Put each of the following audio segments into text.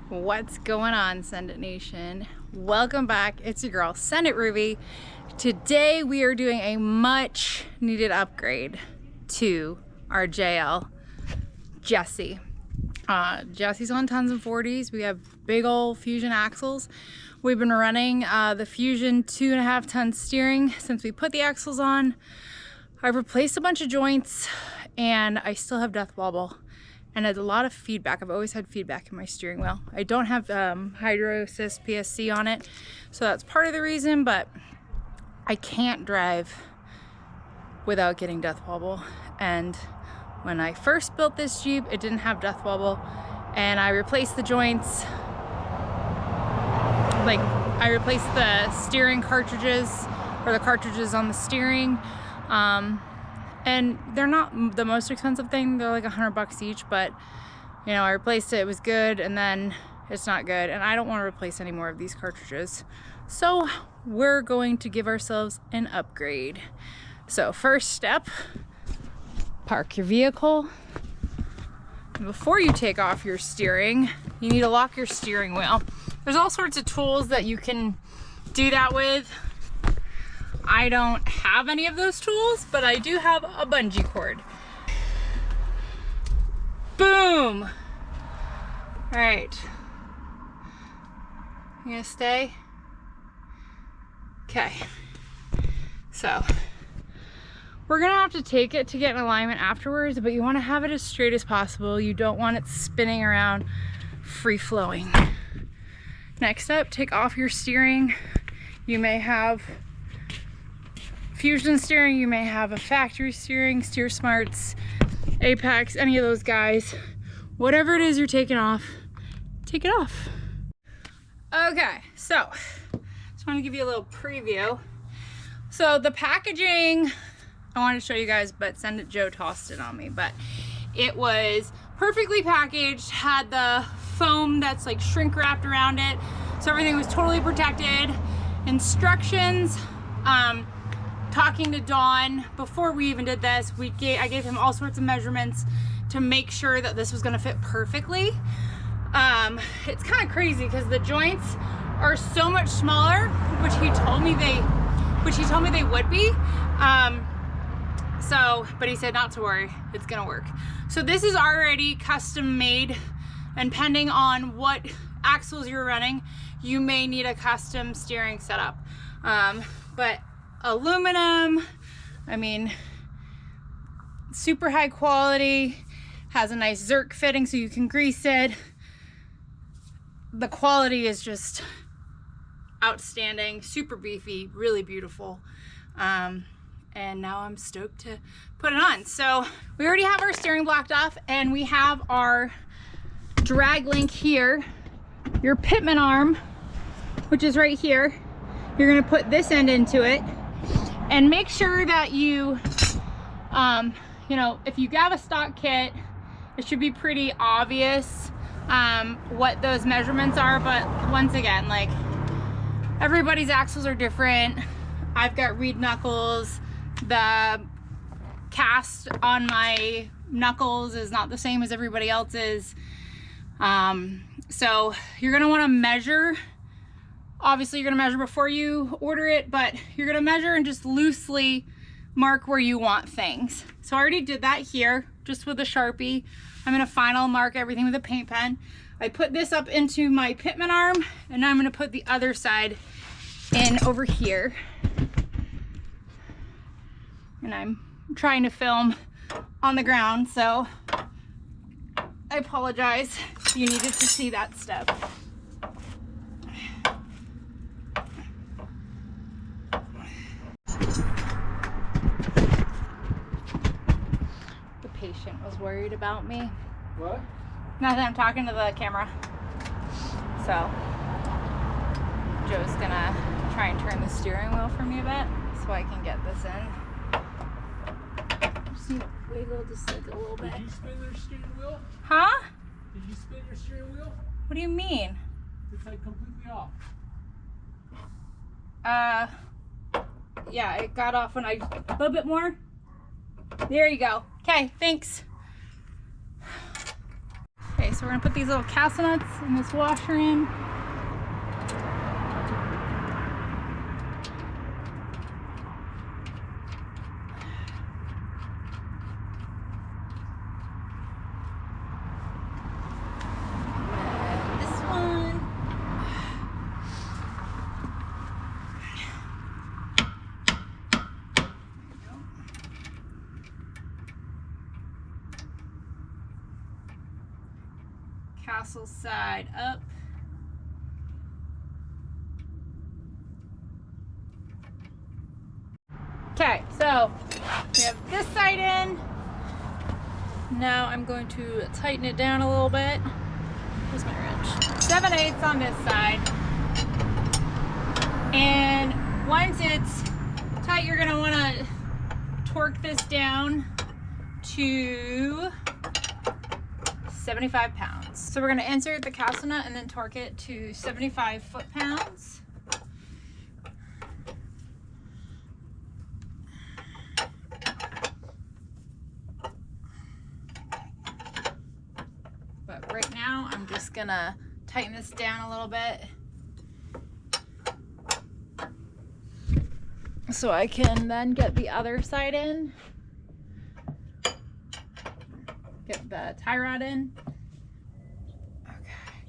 What's going on, Send It Nation? Welcome back. It's your girl, Send It Ruby. Today we are doing a much needed upgrade to our JL Jessie. Jessie's on tons and 40s. We have big old Fusion axles. We've been running the Fusion 2.5 ton steering since we put the axles on. I've replaced a bunch of joints and I still have death wobble. And had a lot of feedback. I've always had feedback in my steering wheel. I don't have Hydro Assist PSC on it, so that's part of the reason, but I can't drive without getting death wobble. And when I first built this Jeep, it didn't have death wobble, and I replaced the joints. Like, I replaced the steering cartridges, or the cartridges on the steering. And they're not the most expensive thing. They're like $100 each, but you know, I replaced it, it was good, and then it's not good. And I don't want to replace any more of these cartridges. So we're going to give ourselves an upgrade. So first step, park your vehicle. And before you take off your steering, you need to lock your steering wheel. There's all sorts of tools that you can do that with. I don't have any of those tools, but I do have a bungee cord. Boom! All right. You gonna stay? Okay. So, we're gonna have to take it to get in alignment afterwards, but you wanna have it as straight as possible. You don't want it spinning around, free-flowing. Next up, take off your steering. You may have Fusion steering, you may have a factory steering, Steer Smarts, Apex, any of those guys. Whatever it is you're taking off, take it off. Okay, so just want to give you a little preview. So the packaging, I wanted to show you guys, but Send It Joe tossed it on me, but it was perfectly packaged, had the foam that's like shrink wrapped around it, so everything was totally protected. Instructions, talking to Dawn before we even did this, I gave him all sorts of measurements to make sure that this was going to fit perfectly. It's kind of crazy because the joints are so much smaller, which he told me they would be. But he said not to worry, it's gonna work. So this is already custom made, and depending on what axles you're running, you may need a custom steering setup. But aluminum, I mean, super high quality, has a nice Zerk fitting so you can grease it. The quality is just outstanding, super beefy, really beautiful. And now I'm stoked to put it on. So we already have our steering blocked off, and we have our drag link here. Your pitman arm, which is right here, you're gonna put this end into it. And make sure that you know, if you have a stock kit, it should be pretty obvious what those measurements are. But once again, like, everybody's axles are different. I've got reed knuckles. The cast on my knuckles is not the same as everybody else's. So you're gonna wanna measure. Obviously, you're gonna measure before you order it, but you're gonna measure and just loosely mark where you want things. So I already did that here, just with a Sharpie. I'm gonna final mark everything with a paint pen. I put this up into my pitman arm, and now I'm gonna put the other side in over here. And I'm trying to film on the ground, so I apologize if you needed to see that step. Patient was worried about me. What? Nothing, I'm talking to the camera. So Joe's gonna try and turn the steering wheel for me a bit so I can get this in. Just need to wiggle just like a little bit. Did you spin your steering wheel? Huh? Did you spin your steering wheel? What do you mean? It's like completely off. Yeah, it got off when a little bit more. There you go. Okay, thanks. Okay, So we're gonna put these little castle nuts in this washer in. Castle side up. Okay, so we have this side in. Now I'm going to tighten it down a little bit. Where's my wrench? 7/8 on this side. And once it's tight, you're gonna wanna torque this down to 75 pounds. So we're going to insert the castle nut and then torque it to 75 foot-pounds. But right now I'm just going to tighten this down a little bit so I can then get the other side in. Get the tie rod in. Okay.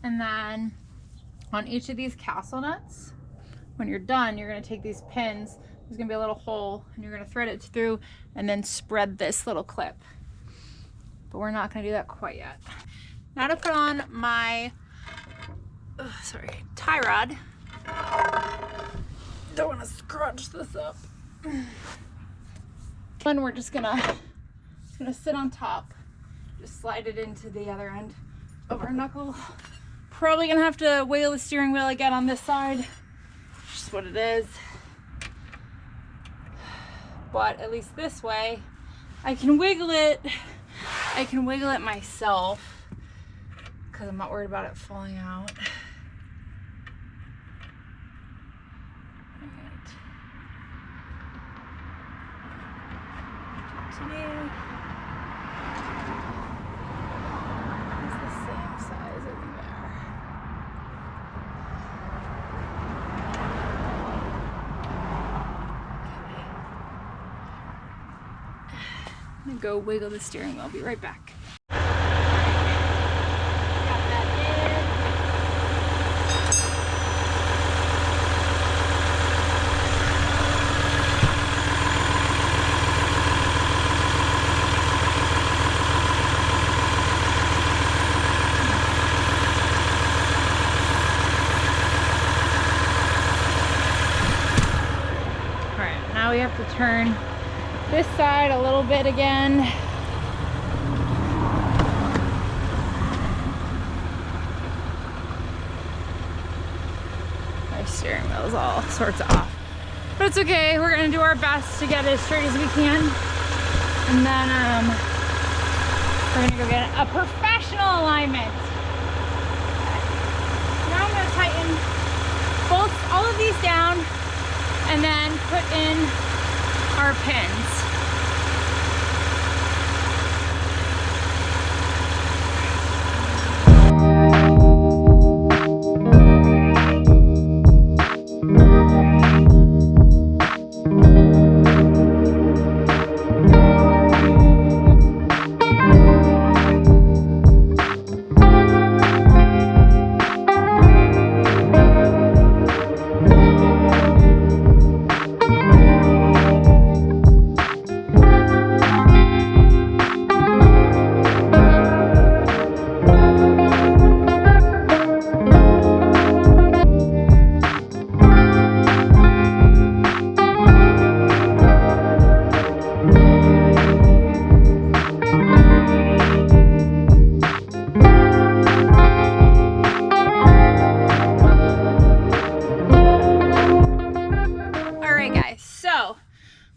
And then on each of these castle nuts, when you're done, you're going to take these pins. There's going to be a little hole and you're going to thread it through and then spread this little clip. But we're not going to do that quite yet. Now to put on my tie rod. Don't want to scrunch this up. And we're just going to sit on top, just slide it into the other end of our knuckle. Probably gonna have to wiggle the steering wheel again on this side, just what it is. But at least this way I can wiggle it. I can wiggle it myself because I'm not worried about it falling out. Today I'm gonna go wiggle the steering wheel. I'll be right back. Got that in. All right, now we have to turn this side a little bit again. My steering wheel is all sorts of off. But it's okay, we're gonna do our best to get it as straight as we can. And then we're gonna go get a professional alignment. Now I'm gonna tighten all of these down and then put in our pins.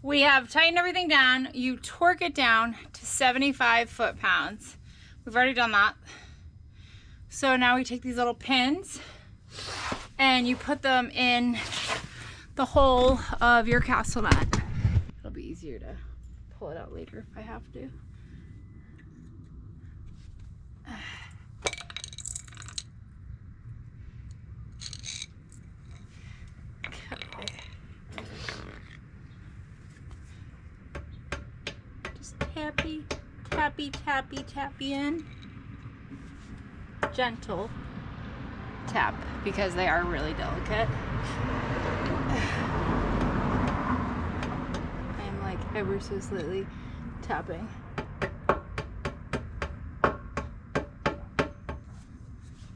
We have tightened everything down. You torque it down to 75 foot-pounds. We've already done that. So now we take these little pins and you put them in the hole of your castle nut. It'll be easier to pull it out later if I have to. tappy, tappy, tappy, tappy in. Gentle tap because they are really delicate. I'm like ever so slightly tapping.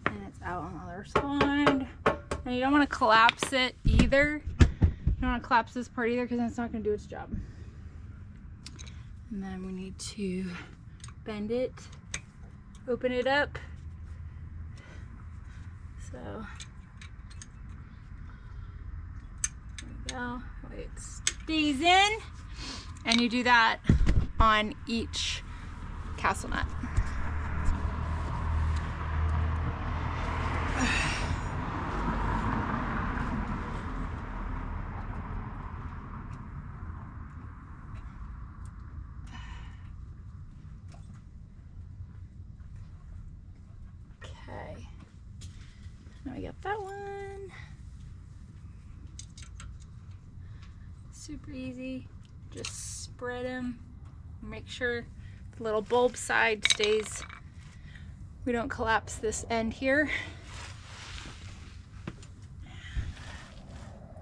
And it's out on the other side. And you don't want to collapse it either. You don't want to collapse this part either because it's not going to do its job. And then we need to bend it, open it up. So there we go. It stays in, and you do that on each castle nut. Okay. Now we got that one. Super easy. Just spread them. Make sure the little bulb side stays. We don't collapse this end here.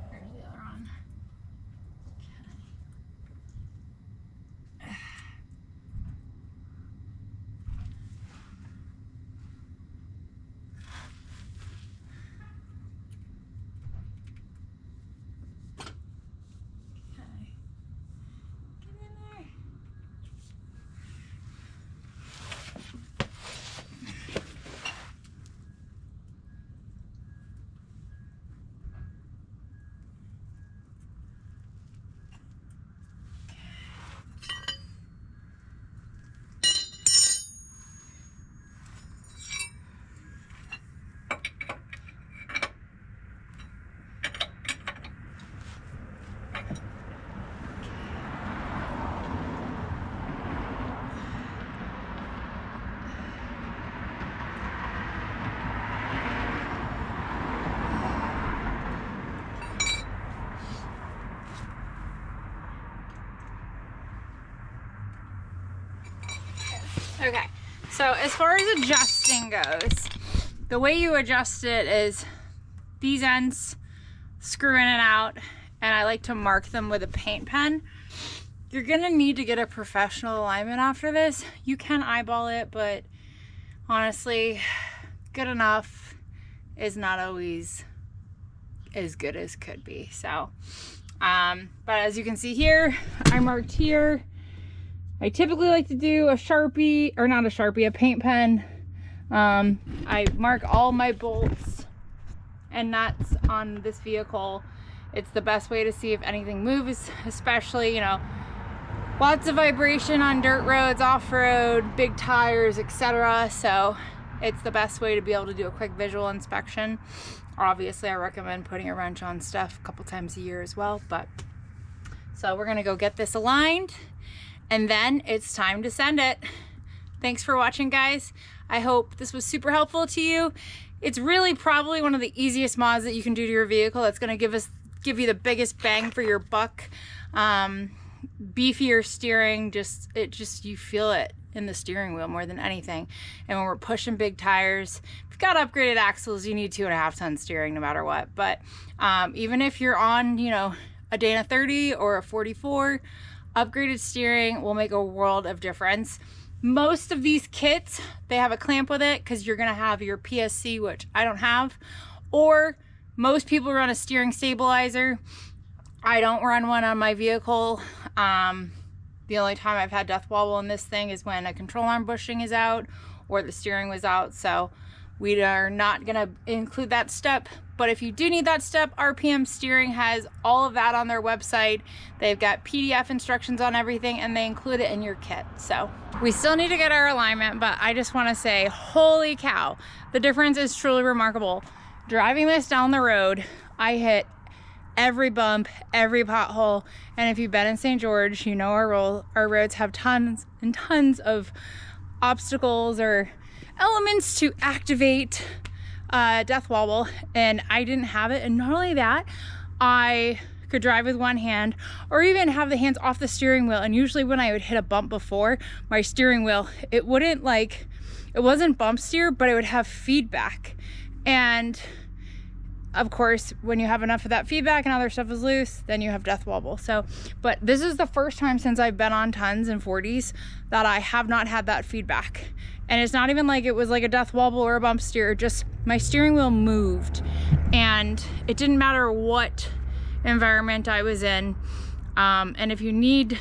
Where's the other one? Okay, so as far as adjusting goes, the way you adjust it is these ends screw in and out, and I like to mark them with a paint pen. You're gonna need to get a professional alignment after this. You can eyeball it, but honestly, good enough is not always as good as could be. So, but as you can see here, I marked here. I typically like to do a Sharpie, or not a Sharpie, a paint pen. I mark all my bolts and nuts on this vehicle. It's the best way to see if anything moves, especially, you know, lots of vibration on dirt roads, off-road, big tires, etc. So it's the best way to be able to do a quick visual inspection. Obviously, I recommend putting a wrench on stuff a couple times a year as well. But so we're gonna go get this aligned, and then it's time to send it. Thanks for watching, guys. I hope this was super helpful to you. It's really probably one of the easiest mods that you can do to your vehicle. That's gonna give you the biggest bang for your buck. Beefier steering, you feel it in the steering wheel more than anything. And when we're pushing big tires, if you've got upgraded axles, you need 2.5 ton steering no matter what. But even if you're on, you know, a Dana 30 or a 44, upgraded steering will make a world of difference. Most of these kits, they have a clamp with it because you're gonna have your PSC, which I don't have, or most people run a steering stabilizer. I don't run one on my vehicle. The only time I've had death wobble in this thing is when a control arm bushing is out or the steering was out. So we are not gonna include that step. But if you do need that step, RPM Steering has all of that on their website. They've got PDF instructions on everything, and they include it in your kit. So we still need to get our alignment, but I just wanna say, holy cow, the difference is truly remarkable. Driving this down the road, I hit every bump, every pothole, and if you've been in St. George, you know our roads have tons and tons of obstacles or elements to activate death wobble, and I didn't have it. And not only that, I could drive with one hand, or even have the hands off the steering wheel. And usually when I would hit a bump before, my steering wheel, it wasn't bump steer, but it would have feedback. And of course, when you have enough of that feedback and other stuff is loose, then you have death wobble. So, but this is the first time since I've been on tons and 40s that I have not had that feedback. And it's not even like it was like a death wobble or a bump steer, just my steering wheel moved. And it didn't matter what environment I was in. And if you need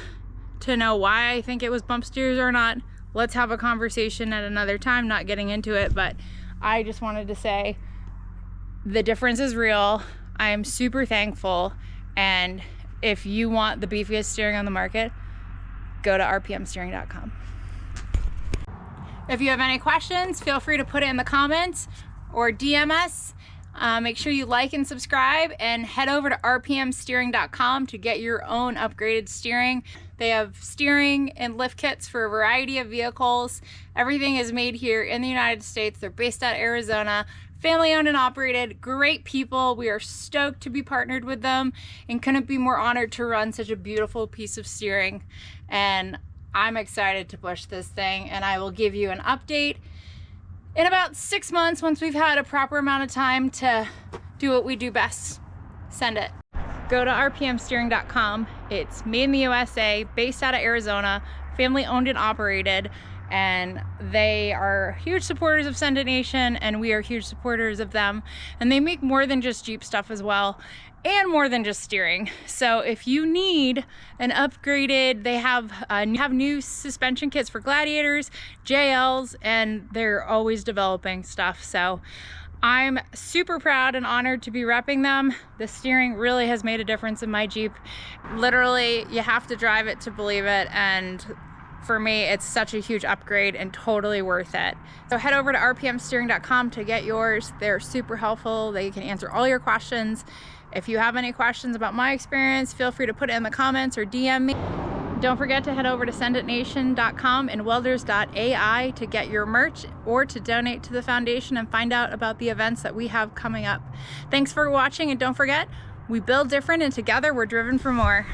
to know why I think it was bump steers or not, let's have a conversation at another time, not getting into it. But I just wanted to say, the difference is real. I am super thankful. And if you want the beefiest steering on the market, go to rpmsteering.com. If you have any questions, feel free to put it in the comments or DM us. Make sure you like and subscribe, and head over to rpmsteering.com to get your own upgraded steering. They have steering and lift kits for a variety of vehicles. Everything is made here in the United States. They're based out of Arizona. Family owned and operated, great people. We are stoked to be partnered with them and couldn't be more honored to run such a beautiful piece of steering. And I'm excited to push this thing, and I will give you an update in about 6 months once we've had a proper amount of time to do what we do best. Send it. Go to rpmsteering.com. It's made in the USA, based out of Arizona, family owned and operated. And they are huge supporters of Send It Nation, and we are huge supporters of them. And they make more than just Jeep stuff as well, and more than just steering. So if you need an upgraded, they have new suspension kits for Gladiators, JLs, and they're always developing stuff. So I'm super proud and honored to be repping them. The steering really has made a difference in my Jeep. Literally, you have to drive it to believe it, and for me, it's such a huge upgrade and totally worth it. So head over to rpmsteering.com to get yours. They're super helpful. They can answer all your questions. If you have any questions about my experience, feel free to put it in the comments or DM me. Don't forget to head over to senditnation.com and welders.ai to get your merch or to donate to the foundation and find out about the events that we have coming up. Thanks for watching, and don't forget, we build different, and together we're driven for more.